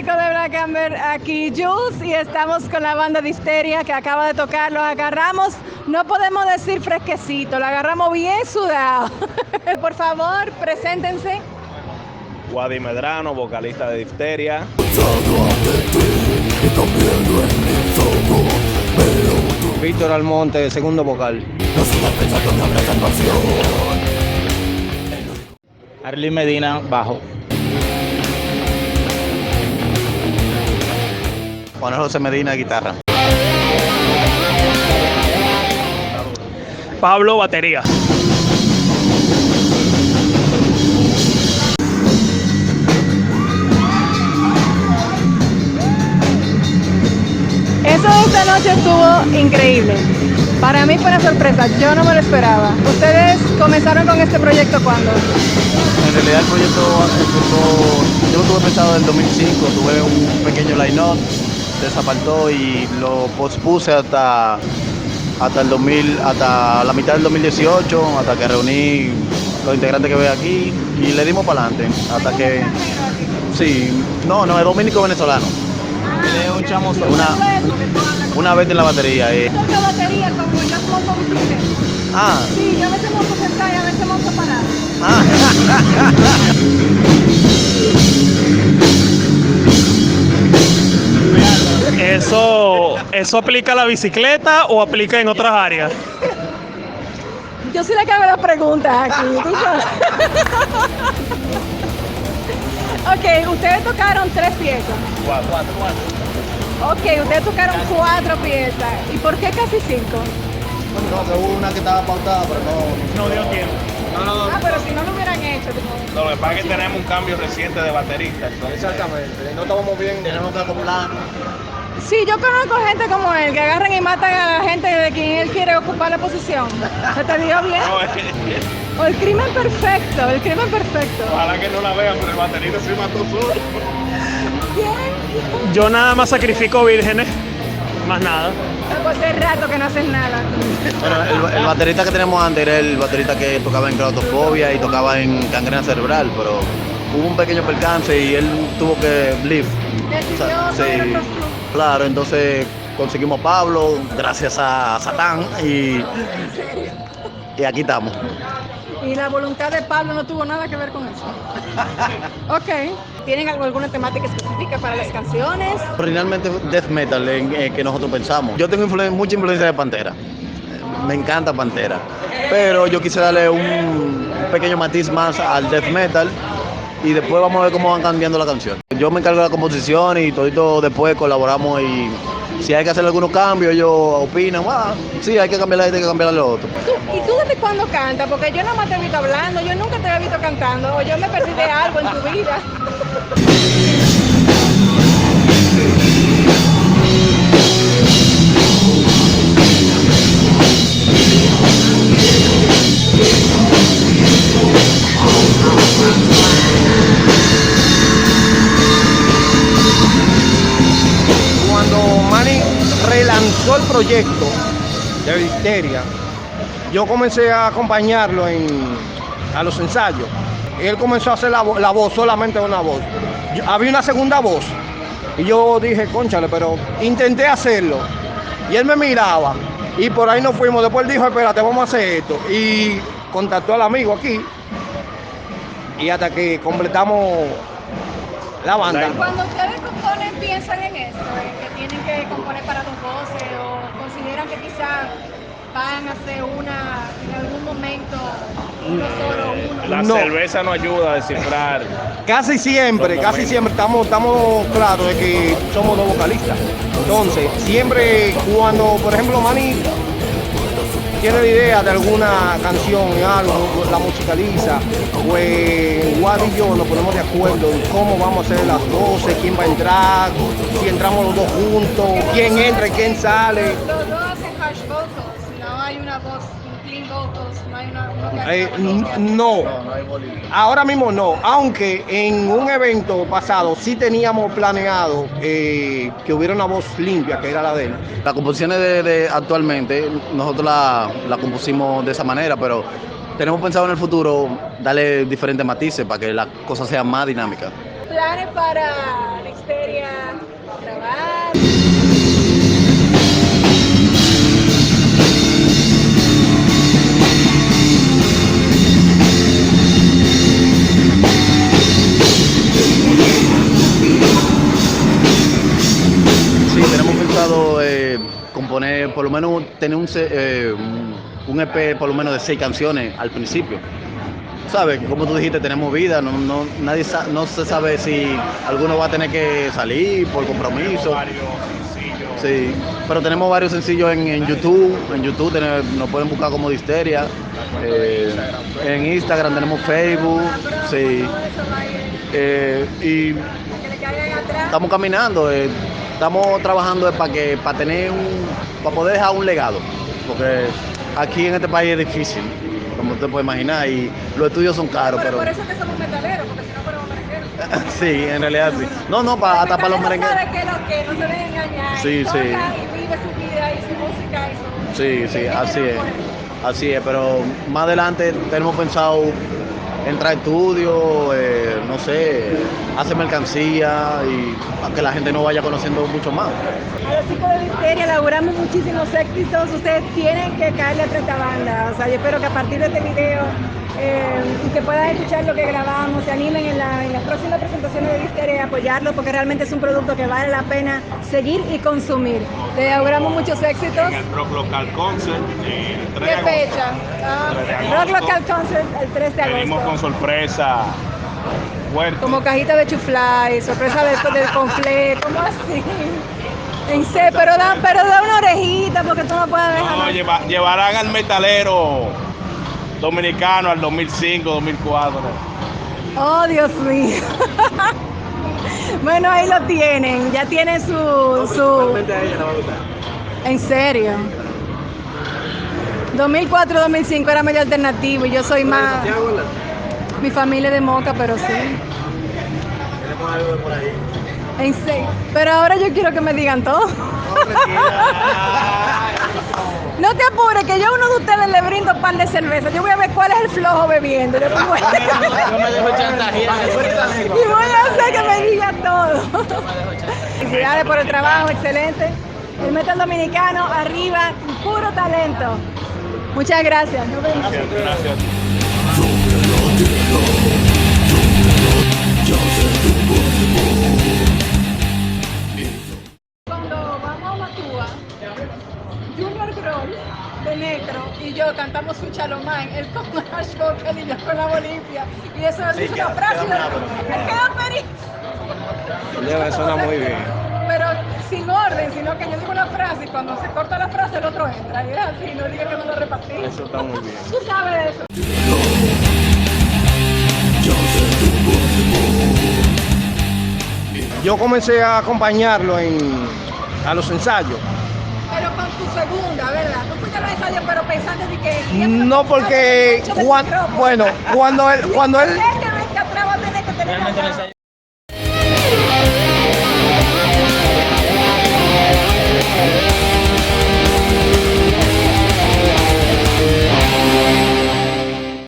público de Black Amber, aquí Jules y estamos con la banda de Histeria que acaba de tocar. Los agarramos, no podemos decir fresquecito, lo agarramos bien sudado. Por favor, preséntense. Wadi Medrano, vocalista de Histeria. Víctor Almonte, segundo vocal. Arlene Medina, bajo. Juan José Medina, guitarra. Pablo, batería. Eso de esta noche estuvo increíble. Para mí fue una sorpresa, yo no me lo esperaba. ¿Ustedes comenzaron con este proyecto cuándo? En realidad el proyecto empezó, yo lo tuve pensado en el 2005, tuve un pequeño line-up, desapartó y lo pospuse hasta la mitad del 2018, hasta que reuní los integrantes que veo aquí y le dimos para adelante. Hasta que, sí, no, es dominico venezolano. Es un chamo Una vez en la batería. Yo toco batería como yo monto bicicleta. Ah. Sí, yo a veces monto sentada y a veces monto parada. ¿Eso aplica a la bicicleta o aplica en otras áreas? Yo sí le cago las preguntas aquí, ¿tú sabes? Ok, ustedes tocaron 3 piezas. Cuatro. Ok, ustedes tocaron 4 piezas. ¿Y por qué casi 5? No, que hubo una que estaba pautada, pero no. No dio tiempo. Ah, pero si no lo hubieran hecho. Lo que pasa es que tenemos un cambio reciente de baterista. Exactamente, no estábamos bien, tenemos que acoplarnos. Sí, yo conozco gente como él, que agarran y matan a la gente de quien él quiere ocupar la posición. ¿Se te dio bien? O el crimen perfecto, el crimen perfecto. Ojalá que no la vean, pero el baterista se mató solo. ¿Quién? Yo nada más sacrifico vírgenes, más nada. Pues hace rato que no haces nada. Bueno, el baterista que tenemos antes era el baterista que tocaba en claustrofobia y tocaba en gangrena cerebral, pero hubo un pequeño percance y él tuvo que leave. Decidió Claro, entonces conseguimos a Pablo, gracias a Satán, y aquí estamos. Y la voluntad de Pablo no tuvo nada que ver con eso. Ok. ¿Tienen alguna temática específica para las canciones? Originalmente death metal en que nosotros pensamos. Yo tengo mucha influencia de Pantera. Me encanta Pantera. Pero yo quise darle un pequeño matiz más al death metal y después vamos a ver cómo van cambiando la canción. Yo me encargo de la composición y todito después colaboramos y si hay que hacer algunos cambios, ellos opinan, sí, hay que cambiar esto, hay que cambiar lo otro. ¿Y tú desde cuándo cantas? Porque yo no me te he visto hablando, yo nunca te he visto cantando, o yo me perdí de algo en tu vida. Cuando Manny relanzó el proyecto de Histeria, yo comencé a acompañarlo a los ensayos. Él comenzó a hacer la voz, solamente una voz. Había una segunda voz y yo dije, cónchale, pero intenté hacerlo. Y él me miraba y por ahí nos fuimos. Después él dijo, espérate, vamos a hacer esto. Y contactó al amigo aquí y hasta que completamos la banda. Cuando ustedes componen, ¿piensan en eso? ¿Que tienen que componer para 2 voces o consideran que quizás van a hacer una en algún momento, uno solo, uno? La cerveza no ayuda a descifrar. Casi siempre estamos claros de que somos 2 vocalistas. Entonces, siempre cuando, por ejemplo, Manny tiene la idea de alguna canción, algo, la musicaliza, pues Wadi y yo nos ponemos de acuerdo en cómo vamos a hacer las voces, quién va a entrar, si entramos los 2 juntos, quién entra y quién sale. Los 2 hacen harsh vocals, no hay una voz, un clean vocals, no hay una... No, ahora mismo no, aunque en un evento pasado sí teníamos planeado que hubiera una voz limpia, que era la de él. Las composiciones de actualmente, nosotros la compusimos de esa manera, pero tenemos pensado en el futuro darle diferentes matices para que la cosa sea más dinámica. planes para la Histeria grabar? Sí, tenemos pensado componer, por lo menos tener un EP por lo menos de 6 canciones al principio. ¿Sabes? Como tú dijiste, tenemos vida, no se sabe si alguno va a tener que salir por compromiso. Sí, pero tenemos varios sencillos en YouTube. En YouTube nos pueden buscar como Disteria. En Instagram tenemos Facebook. Sí. Y estamos caminando. Estamos trabajando para poder dejar un legado. Porque aquí en este país es difícil, como usted puede imaginar, y los estudios son caros. Pero por eso que somos metaleros, porque si no fuéramos merengueros. Sí, en realidad sí. Hasta para los merengueros. Sabe que no se deben engañar. Sí, toca sí. Y vive su vida y su música y su... Sí, así es, pero más adelante tenemos pensado entrar a estudios, no sé, hacer mercancía y para que la gente nos vaya conociendo mucho más. A los chicos de Disteria elaboramos muchísimos éxitos, ustedes tienen que caerle a esta banda, o sea, yo espero que a partir de este video y que puedan escuchar lo que grabamos, se animen en las próximas presentaciones de Disteria y apoyarlo porque realmente es un producto que vale la pena seguir y consumir. Les auguramos muchos éxitos. En el Rock Local Concert, el 3 de ¿Qué agosto. fecha? 3 de agosto. Rock Local Concert el 3 de Venimos agosto. con sorpresa fuerte. Como cajita de chuflay, sorpresa del conflé, ¿cómo así? En serio, pero da una orejita porque tú no puedes dejar. No, llevarán al metalero dominicano al 2005, 2004. Oh, Dios mío. Bueno, ahí lo tienen, ya tienen su... En serio. 2004-2005 era medio alternativo y yo soy más... Mi familia es de Moca, pero sí. Tenemos algo por ahí. En serio. Pero ahora yo quiero que me digan todo. No te apures, que yo a uno de ustedes le brindo pan de cerveza. Yo voy a ver cuál es el flojo bebiendo. Y después Yo me dejo chantajear. y voy a hacer que me diga todo. Felicidades por el trabajo, excelente. El metal dominicano, arriba, puro talento. Muchas gracias. Nos vemos. Gracias. Cuando vamos a Matúa, Junior Groll de Netro y yo cantamos su Chalomán, él con Ash Vocal y yo con la Bolivia. Y eso es una frase. Me quedo Suena muy bien. Pero sin orden, sino que yo digo una frase y cuando se corta la frase el otro entra. Y es así, no diga que no lo repartí. Eso está muy bien. Tú sabes de eso. Yo comencé a acompañarlo a los ensayos. Pero con tu segunda, ¿verdad? Tú fuiste a los ensayos, pero pensando de que... No, porque cuando él Es que atrás va a tener que tener...